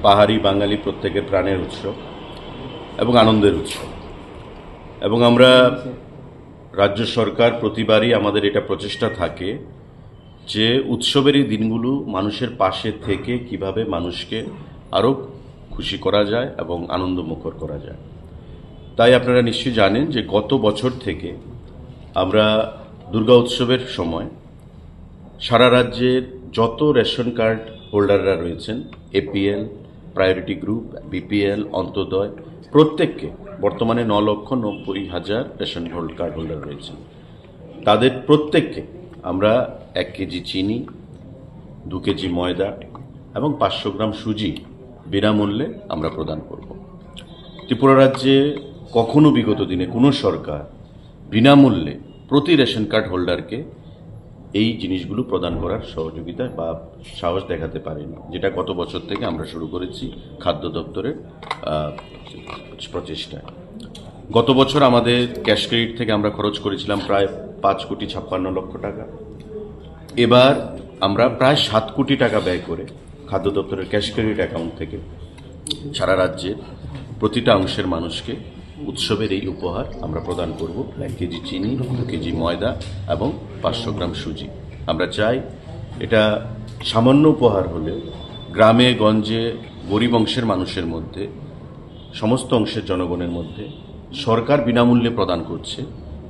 পাহাড়ি বাঙালি প্রত্যেকের প্রাণের উৎসব এবং আনন্দের উৎসব। এবং আমরা রাজ্য সরকার প্রতিবারই আমাদের এটা প্রচেষ্টা থাকে যে উৎসবের এই দিনগুলো মানুষের পাশে থেকে কিভাবে মানুষকে আরও খুশি করা যায় এবং আনন্দমুখর করা যায়। তাই আপনারা নিশ্চয়ই জানেন যে গত বছর থেকে আমরা দুর্গা উৎসবের সময় সারা রাজ্যের যত রেশন কার্ড হোল্ডাররা রয়েছেন, APL, priority group, BPL, Antyodaya, প্রত্যেককে বর্তমানে 9,90,000 রেশন কার্ড হোল্ডার রয়েছেন, তাদের প্রত্যেককে আমরা 1 কেজি চিনি, 2 কেজি ময়দা এবং 500 গ্রাম সুজি বিনামূল্যে আমরা প্রদান করব। ত্রিপুরা রাজ্যে কখনো বিগত দিনে কোনো সরকার বিনামূল্যে প্রতি রেশন কার্ড হোল্ডারকে এই জিনিসগুলো প্রদান করার সহযোগিতা বা সাহস দেখাতে পারেনি, যেটা গত বছর থেকে আমরা শুরু করেছি খাদ্য দপ্তরের প্রচেষ্টায়। গত বছর আমাদের ক্যাশ ক্রেডিট থেকে আমরা খরচ করেছিলাম প্রায় 5,56,00,000 টাকা। এবার আমরা প্রায় 7 কোটি টাকা ব্যয় করে খাদ্য দপ্তরের ক্যাশ ক্রেডিট অ্যাকাউন্ট থেকে সারা রাজ্যের প্রতিটা অংশের মানুষকে উৎসবের এই উপহার আমরা প্রদান করব। 1 কেজি চিনি, 2 কেজি ময়দা এবং 500 গ্রাম সুজি। আমরা চাই এটা সামান্য উপহার হলেও গ্রামে গঞ্জে গরিব অংশের মানুষের মধ্যে, সমস্ত অংশের জনগণের মধ্যে সরকার বিনামূল্যে প্রদান করছে,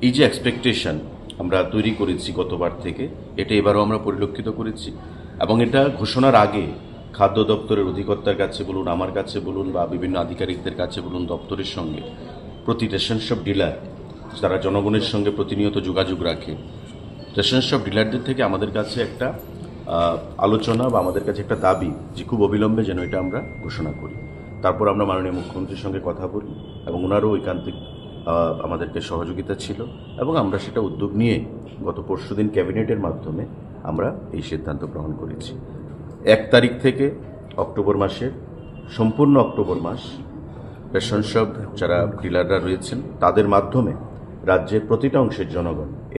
এই যে এক্সপেকটেশন আমরা তৈরি করেছি গতবার থেকে, এটা এবারও আমরা পরিলক্ষিত করেছি। এবং এটা ঘোষণার আগে খাদ্য দপ্তরের অধিকর্তার কাছে বলুন, আমার কাছে বলুন বা বিভিন্ন আধিকারিকদের কাছে বলুন, দপ্তরের সঙ্গে প্রতি রেশন শপ ডিলার যারা জনগণের সঙ্গে প্রতিনিয়ত যোগাযোগ রাখে, রেশন শপ ডিলারদের থেকে আমাদের কাছে একটা আলোচনা বা আমাদের কাছে একটা দাবি যে খুব অবিলম্বে যেন এটা আমরা ঘোষণা করি। তারপর আমরা মাননীয় মুখ্যমন্ত্রীর সঙ্গে কথা বলি এবং ওনারও ঐকান্তিক আমাদেরকে সহযোগিতা ছিল এবং আমরা সেটা উদ্যোগ নিয়ে গত পরশুদিন ক্যাবিনেটের মাধ্যমে আমরা এই সিদ্ধান্ত গ্রহণ করেছি। 1 তারিখ থেকে অক্টোবর মাসের সম্পূর্ণ অক্টোবর মাস রেশন শপ যারা ডিলাররা রয়েছেন তাদের মাধ্যমে রাজ্যের প্রতিটা অংশের জনগণ